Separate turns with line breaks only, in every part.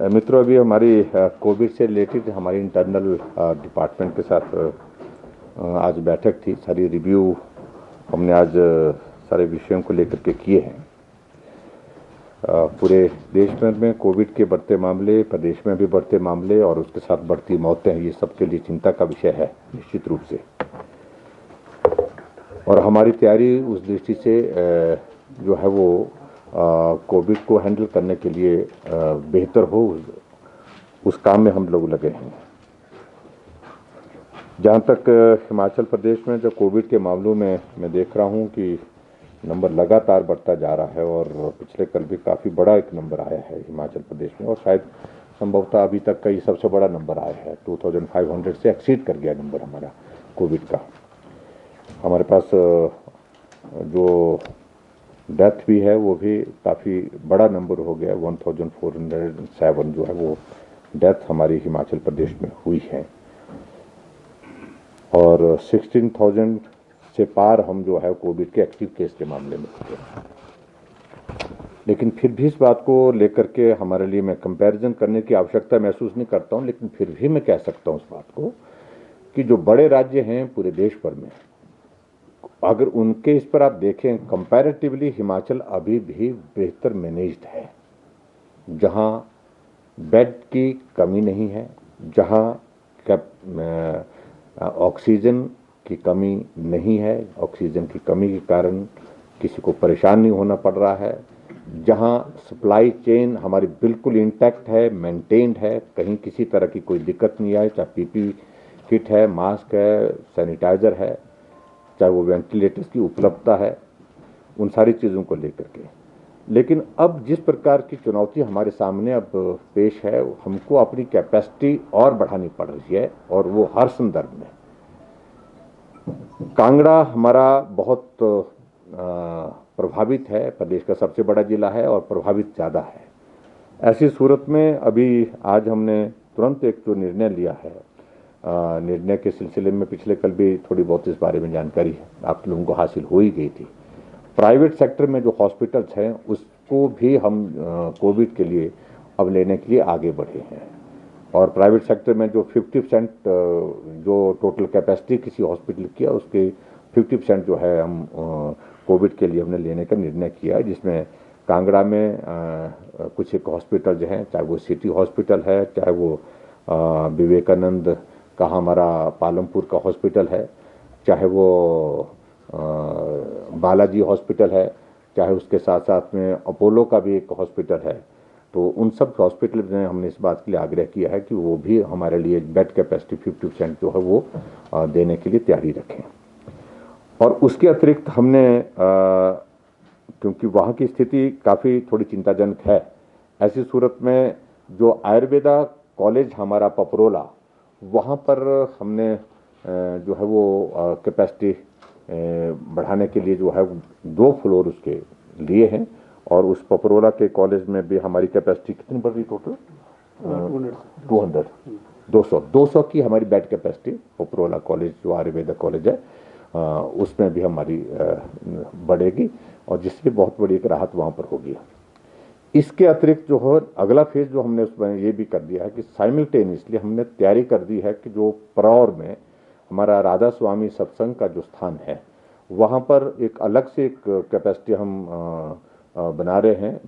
मित्रों, अभी हमारी कोविड से रिलेटेड हमारी इंटरनल डिपार्टमेंट के साथ आज बैठक थी। सारी रिव्यू हमने आज सारे विषयों को लेकर के किए हैं। पूरे देश भर में कोविड के बढ़ते मामले, प्रदेश में भी बढ़ते मामले और उसके साथ बढ़ती मौतें, ये सबके लिए चिंता का विषय है निश्चित रूप से। और हमारी तैयारी उस दृष्टि से जो है वो कोविड को हैंडल करने के लिए बेहतर हो, उस काम में हम लोग लगे हैं। जहाँ तक हिमाचल प्रदेश में जो कोविड के मामलों में मैं देख रहा हूँ कि नंबर लगातार बढ़ता जा रहा है और पिछले कल भी काफ़ी बड़ा एक नंबर आया है हिमाचल प्रदेश में, और शायद संभवतः अभी तक का ये सबसे बड़ा नंबर आया है। 2500 से एक्सीड कर गया नंबर हमारा कोविड का। हमारे पास जो डेथ भी है वो भी काफ़ी बड़ा नंबर हो गया। 1407 जो है वो डेथ हमारी हिमाचल प्रदेश में हुई है, और 16,000 से पार हम जो है कोविड के एक्टिव केस के मामले में थे। लेकिन फिर भी इस बात को लेकर के हमारे लिए मैं कंपैरिजन करने की आवश्यकता महसूस नहीं करता हूं, लेकिन फिर भी मैं कह सकता हूं इस बात को कि जो बड़े राज्य हैं पूरे देश भर में, अगर उनके इस पर आप देखें कंपैरेटिवली, हिमाचल अभी भी बेहतर मैनेज्ड है। जहां बेड की कमी नहीं है, जहां ऑक्सीजन की कमी नहीं है, ऑक्सीजन की कमी के कारण किसी को परेशान नहीं होना पड़ रहा है, जहां सप्लाई चेन हमारी बिल्कुल इंटैक्ट है, मेंटेन्ड है, कहीं किसी तरह की कोई दिक्कत नहीं आई, चाहे पीपी किट है, मास्क है, सैनिटाइजर है, चाहे वो वेंटिलेटर्स की उपलब्धता है, उन सारी चीज़ों को लेकर के। लेकिन अब जिस प्रकार की चुनौती हमारे सामने अब पेश है, हमको अपनी कैपेसिटी और बढ़ानी पड़ रही है, और वो हर संदर्भ में। कांगड़ा हमारा बहुत प्रभावित है, प्रदेश का सबसे बड़ा जिला है और प्रभावित ज़्यादा है। ऐसी सूरत में अभी आज हमने तुरंत एक जो निर्णय लिया है, निर्णय के सिलसिले में पिछले कल भी थोड़ी बहुत इस बारे में जानकारी आप लोगों को हासिल हो ही गई थी। प्राइवेट सेक्टर में जो हॉस्पिटल्स हैं उसको भी हम कोविड के लिए अब लेने के लिए आगे बढ़े हैं, और प्राइवेट सेक्टर में जो 50% जो टोटल कैपेसिटी किसी हॉस्पिटल की है उसके 50% जो है हम कोविड के लिए हमने लेने का निर्णय किया है, जिसमें कांगड़ा में कुछ एक हॉस्पिटल जो हैं, चाहे वो सिटी हॉस्पिटल है, चाहे वो विवेकानंद का हमारा पालमपुर का हॉस्पिटल है, चाहे वो बालाजी हॉस्पिटल है, चाहे उसके साथ साथ में अपोलो का भी एक हॉस्पिटल है, तो उन सब हॉस्पिटल में हमने इस बात के लिए आग्रह किया है कि वो भी हमारे लिए बेड कैपेसिटी 50% जो है वो देने के लिए तैयारी रखें। और उसके अतिरिक्त हमने क्योंकि वहाँ की स्थिति काफ़ी थोड़ी चिंताजनक है, ऐसी सूरत में जो आयुर्वेदा कॉलेज हमारा पपरोला, वहाँ पर हमने जो है वो कैपेसिटी बढ़ाने के लिए जो है 2 फ्लोर उसके लिए हैं, और उस पपरोला के कॉलेज में भी हमारी कैपेसिटी कितनी बढ़ रही टोटल 200 की हमारी बेड कैपेसिटी पपरोला कॉलेज जो आयुर्वेदा कॉलेज है उसमें भी हमारी बढ़ेगी, और जिससे बहुत बड़ी एक राहत वहाँ पर होगी। इसके अतिरिक्त जो है अगला फेज जो हमने उसमें ये भी कर दिया है कि साइमल्टेनियसली हमने तैयारी कर दी है कि जो परौर में हमारा राधा स्वामी सत्संग का जो स्थान है, वहाँ पर एक अलग से एक कैपेसिटी हम बना रहे हैं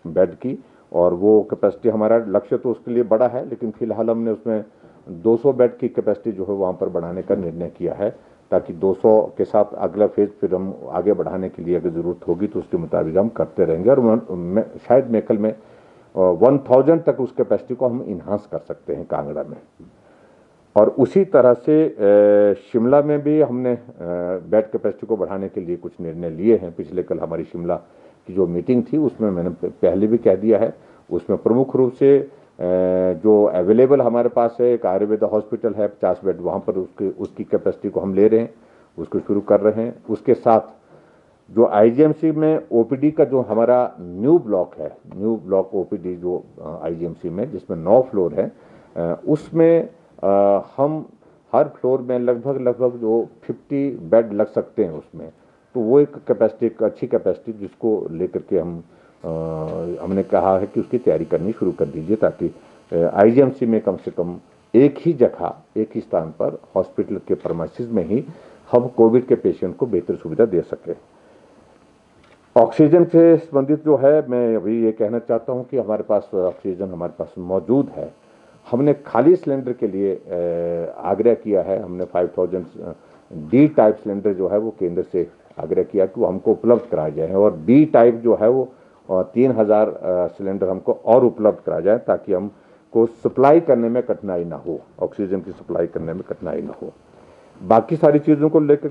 बेड की, और वो कैपेसिटी हमारा लक्ष्य तो उसके लिए बड़ा है, लेकिन फिलहाल हमने उसमें 200 बेड की कैपेसिटी जो है वहाँ पर बढ़ाने का निर्णय किया है, ताकि 200 के साथ अगला फेज फिर हम आगे बढ़ाने के लिए अगर ज़रूरत होगी तो उसके मुताबिक हम करते रहेंगे, और शायद मेकल में 1000 तक उस कैपेसिटी को हम इन्हांस कर सकते हैं कांगड़ा में। और उसी तरह से शिमला में भी हमने बेड कैपेसिटी को बढ़ाने के लिए कुछ निर्णय लिए हैं। पिछले कल हमारी शिमला की जो मीटिंग थी उसमें मैंने पहले भी कह दिया है, उसमें प्रमुख रूप से जो अवेलेबल हमारे पास है एक आयुर्वेदा हॉस्पिटल है 50 बेड, वहाँ पर उसकी कैपेसिटी को हम ले रहे हैं, उसको शुरू कर रहे हैं। उसके साथ जो आईजीएमसी में ओपीडी का जो हमारा न्यू ब्लॉक है, न्यू ब्लॉक ओपीडी जो आईजीएमसी में जिसमें 9 फ्लोर है, उसमें हम हर फ्लोर में लगभग जो 50 बेड लग सकते हैं उसमें, तो वो एक कैपेसिटी, एक अच्छी कैपेसिटी जिसको लेकर के हम हमने कहा है कि उसकी तैयारी करनी शुरू कर दीजिए, ताकि आईजीएमसी में कम से कम एक ही जगह, एक ही स्थान पर हॉस्पिटल के प्रीमाइसेस में ही हम कोविड के पेशेंट को बेहतर सुविधा दे सके। ऑक्सीजन से संबंधित जो है, मैं अभी ये कहना चाहता हूं कि हमारे पास ऑक्सीजन हमारे पास मौजूद है। हमने खाली सिलेंडर के लिए आग्रह किया है। हमने 5000 डी टाइप सिलेंडर जो है वो केंद्र से आग्रह किया कि वो हमको उपलब्ध कराए जाए, और बी टाइप जो है वो 3000 सिलेंडर हमको और उपलब्ध कराया जाए, ताकि हमको सप्लाई करने में कठिनाई ना हो, ऑक्सीजन की सप्लाई करने में कठिनाई ना हो। बाकी सारी चीज़ों को लेकर